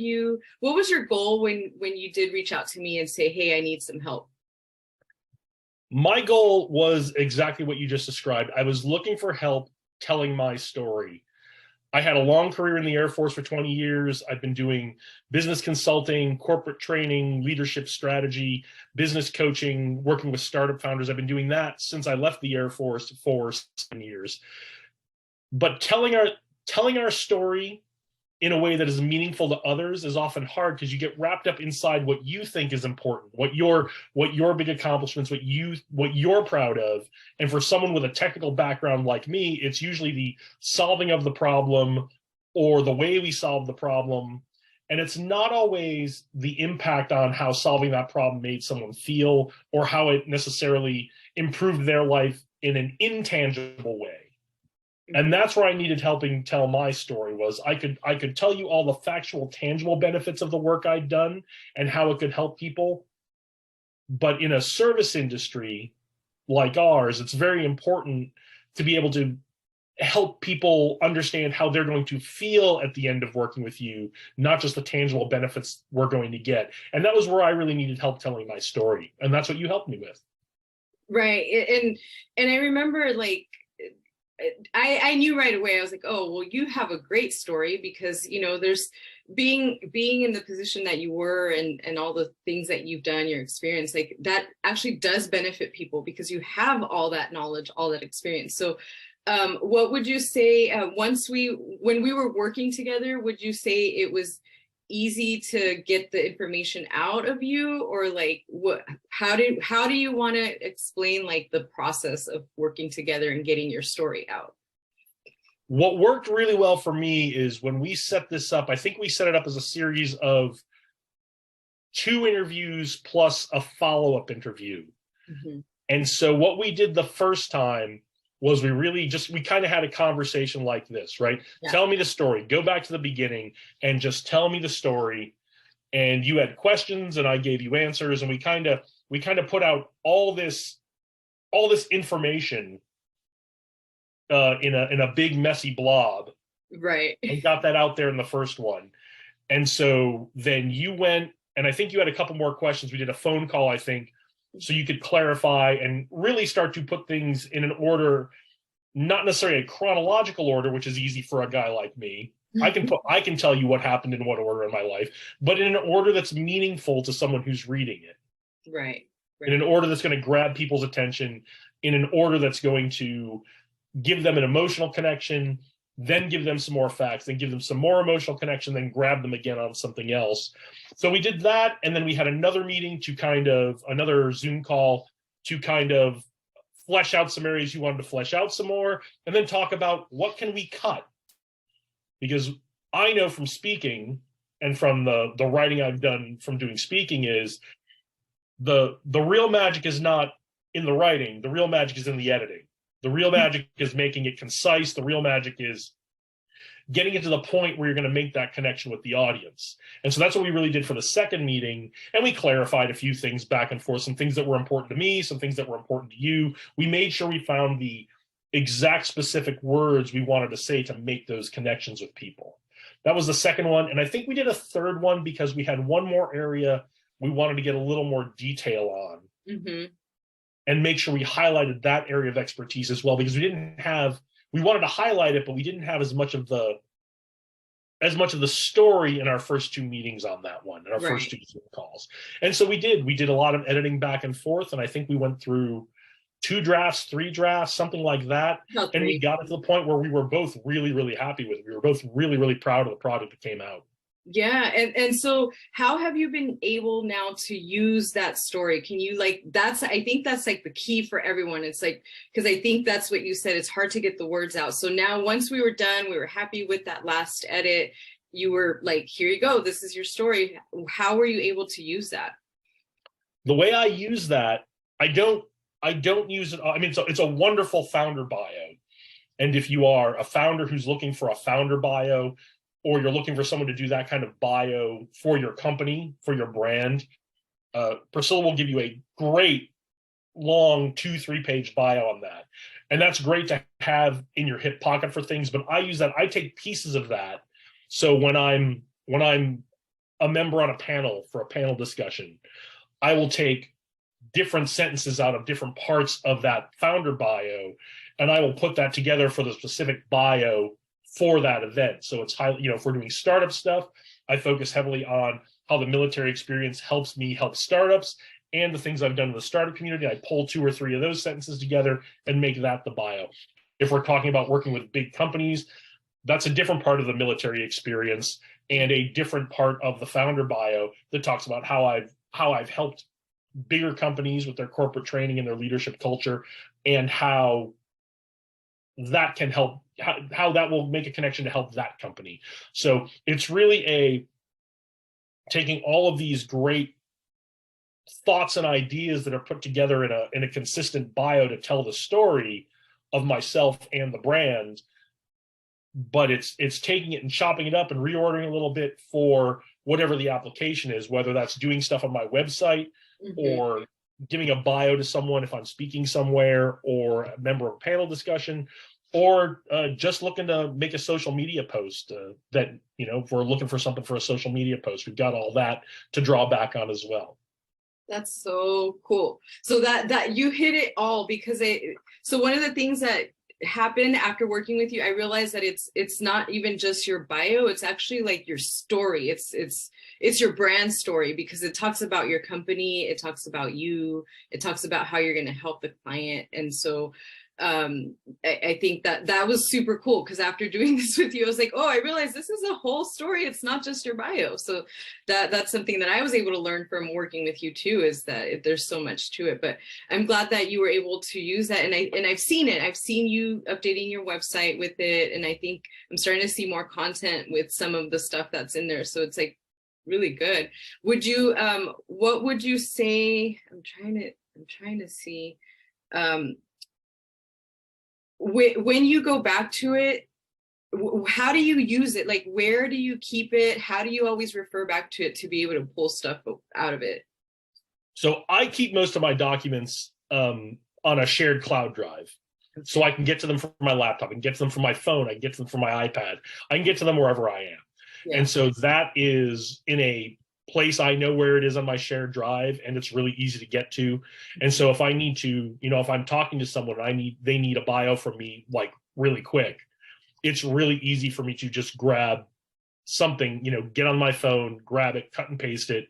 you, what was your goal when you did reach out to me and say, hey, I need some help? My goal was exactly what you just described. I was looking for help telling my story. I had a long career in the Air Force for 20 years. I've been doing business consulting, corporate training, leadership strategy, business coaching, working with startup founders. I've been doing that since I left the Air Force for 7 years. But telling our story in a way that is meaningful to others is often hard because you get wrapped up inside what you think is important, what your big accomplishments, what you're proud of. And for someone with a technical background like me, it's usually the solving of the problem or the way we solve the problem. And it's not always the impact on how solving that problem made someone feel or how it necessarily improved their life in an intangible way. And that's where I needed helping tell my story. Was I could tell you all the factual, tangible benefits of the work I'd done and how it could help people. But in a service industry like ours, it's very important to be able to help people understand how they're going to feel at the end of working with you, not just the tangible benefits we're going to get. And that was where I really needed help telling my story. And that's what you helped me with. Right. And I remember, like, I knew right away. I was like, oh, well, you have a great story because, you know, there's being in the position that you were and all the things that you've done, your experience, like that actually does benefit people because you have all that knowledge, all that experience. So what would you say when we were working together, would you say it was easy to get the information out of you, or like how do you want to explain like the process of working together and getting your story out? What worked really well for me is when we set this up, I think we set it up as a series of 2 interviews plus a follow-up interview. Mm-hmm. And so what we did the first time was we kind of had a conversation like this, right? Yeah. Tell me the story, go back to the beginning and just tell me the story. And you had questions and I gave you answers, and we kind of put out all this information in a big messy blob. Right. And got that out there in the first one. And so then you went, and I think you had a couple more questions. We did a phone call, I think, so you could clarify and really start to put things in an order, not necessarily a chronological order, which is easy for a guy like me. I can tell you what happened in what order in my life, but in an order that's meaningful to someone who's reading it. Right. In an order that's going to grab people's attention, in an order that's going to give them an emotional connection, then give them some more facts, then give them some more emotional connection, then grab them again on something else. So we did that, and then we had another meeting another Zoom call to kind of flesh out some areas you wanted to flesh out some more, and then talk about what can we cut. Because I know from speaking and from the writing I've done from doing speaking is the real magic is not in the writing, the real magic is in the editing. The real magic is making it concise. The real magic is getting it to the point where you're going to make that connection with the audience. And so that's what we really did for the second meeting. And we clarified a few things back and forth, some things that were important to me, some things that were important to you. We made sure we found the exact specific words we wanted to say to make those connections with people. That was the second one. And I think we did a third one because we had one more area we wanted to get a little more detail on. Mm-hmm. And make sure we highlighted that area of expertise as well, because we wanted to highlight it, but we didn't have as much of the story in our first 2 meetings on that one, in our first 2 Zoom calls. And so we did a lot of editing back and forth. And I think we went through 2 drafts, 3 drafts, something like that. Okay. And we got it to the point where we were both really, really happy with it. We were both really, really proud of the product that came out. Yeah. And so how have you been able now to use that story? Can you I think that's like the key for everyone. It's like, because I think that's what you said, it's hard to get the words out. So now once we were done, we were happy with that last edit. You were like, here you go. This is your story. How were you able to use that? The way I use that, I don't use it. I mean, it's a wonderful founder bio. And if you are a founder who's looking for a founder bio, or you're looking for someone to do that kind of bio for your company, for your brand, Priscilla will give you a great long 2-3 page bio on that. And that's great to have in your hip pocket for things, but I use that, I take pieces of that. So when I'm a member on a panel for a panel discussion, I will take different sentences out of different parts of that founder bio, and I will put that together for the specific bio for that event. So it's highly, if we're doing startup stuff, I focus heavily on how the military experience helps me help startups and the things I've done in the startup community. I pull 2 or 3 of those sentences together and make that the bio. If we're talking about working with big companies, that's a different part of the military experience and a different part of the founder bio that talks about how I've helped bigger companies with their corporate training and their leadership culture, and how that can help, how that will make a connection to help that company. So it's really taking all of these great thoughts and ideas that are put together in a consistent bio to tell the story of myself and the brand, but it's taking it and chopping it up and reordering a little bit for whatever the application is, whether that's doing stuff on my website or giving a bio to someone if I'm speaking somewhere, or a member of a panel discussion, or just looking to make a social media post that, if we're looking for something for a social media post, we've got all that to draw back on as well. That's so cool. So that you hit it all, because so one of the things that happened after working with you, I realized that it's not even just your bio, it's actually like your story. It's your brand story, because it talks about your company, it talks about you, it talks about how you're going to help the client. And so I think that was super cool, because after doing this with you, I was like, oh, I realized this is a whole story. It's not just your bio. So that's something that I was able to learn from working with you too, is that there's so much to it. But I'm glad that you were able to use that. And I've seen it. I've seen you updating your website with it. And I think I'm starting to see more content with some of the stuff that's in there. So it's like really good. Would you, what would you say? I'm trying to see, when you go back to it, how do you use it? Like, where do you keep it? How do you always refer back to it to be able to pull stuff out of it? So I keep most of my documents on a shared cloud drive. So I can get to them from my laptop, I can get to them from my phone, I can get to them from my iPad, I can get to them wherever I am. Yeah. And so that is in a place I know where it is on my shared drive, and it's really easy to get to. And so if I need to, if I'm talking to someone and they need a bio from me like really quick, it's really easy for me to just grab something, get on my phone, grab it, cut and paste it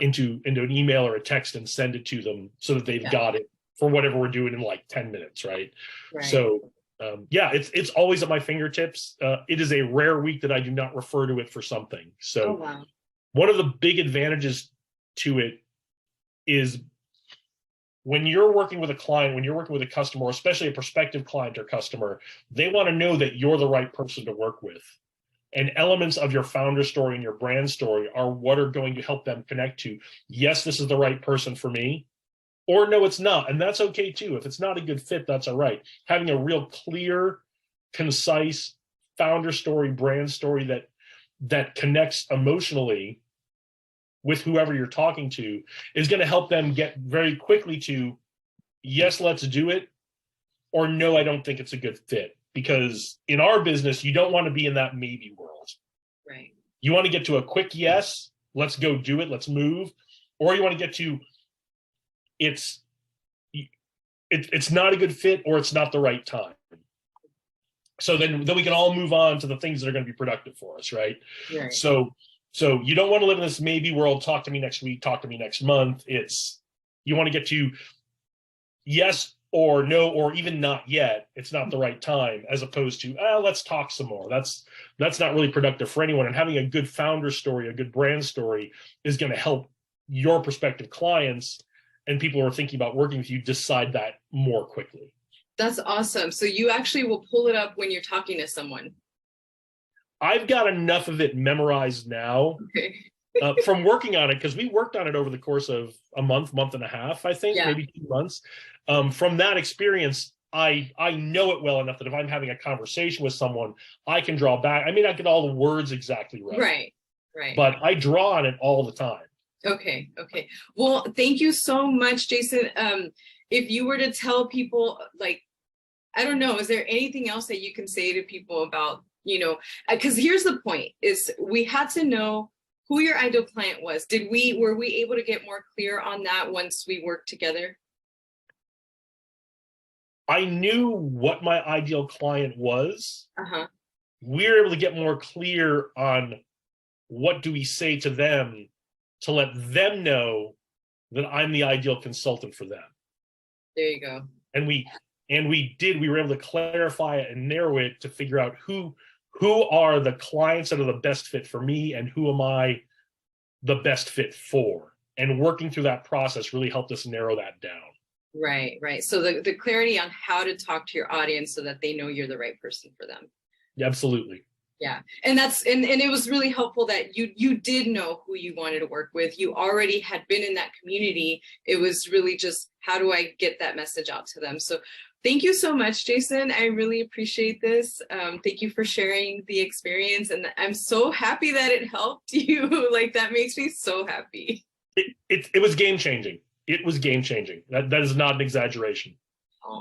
into an email or a text and send it to them so that they've got it for whatever we're doing in like 10 minutes, right? So it's always at my fingertips. It is a rare week that I do not refer to it for something. So one of the big advantages to it is when you're working with a client, when you're working with a customer, especially a prospective client or customer, they want to know that you're the right person to work with. And elements of your founder story and your brand story are what are going to help them connect to, yes, this is the right person for me, or no, it's not. And that's okay too. If it's not a good fit, that's all right. Having a real clear, concise founder story, brand story that connects emotionally with whoever you're talking to is going to help them get very quickly to, yes, let's do it, or no, I don't think it's a good fit. Because in our business, you don't want to be in that maybe world. Right. You want to get to a quick yes, let's go do it, let's move. Or you want to get to, it's not a good fit, or it's not the right time. So then we can all move on to the things that are going to be productive for us, right? So you don't want to live in this maybe world, talk to me next week, talk to me next month. You want to get to yes or no, or even not yet, it's not the right time, as opposed to, let's talk some more. That's not really productive for anyone. And having a good founder story, a good brand story is going to help your prospective clients and people who are thinking about working with you decide that more quickly. That's awesome. So you actually will pull it up when you're talking to someone. I've got enough of it memorized now from working on it, because we worked on it over the course of a month and a half, I think, maybe 2 months. From that experience, I know it well enough that if I'm having a conversation with someone, I can draw back. I may not get all the words exactly right. Right. But I draw on it all the time. Okay. Well, thank you so much, Jason. If you were to tell people, like, I don't know, is there anything else that you can say to people about, because here's the point, is we had to know who your ideal client was. Were we able to get more clear on that once we worked together? I knew what my ideal client was. Uh-huh. We were able to get more clear on what do we say to them to let them know that I'm the ideal consultant for them. There you go. And we were able to clarify it and narrow it to figure out who are the clients that are the best fit for me and who am I the best fit for. And working through that process really helped us narrow that down. Right, right. So the clarity on how to talk to your audience so that they know you're the right person for them. Yeah, absolutely. Yeah. And it was really helpful that you did know who you wanted to work with. You already had been in that community. It was really just, how do I get that message out to them? So thank you so much, Jason. I really appreciate this. Thank you for sharing the experience. And I'm so happy that it helped you. Like, that makes me so happy. It was game changing. It was game changing. That is not an exaggeration.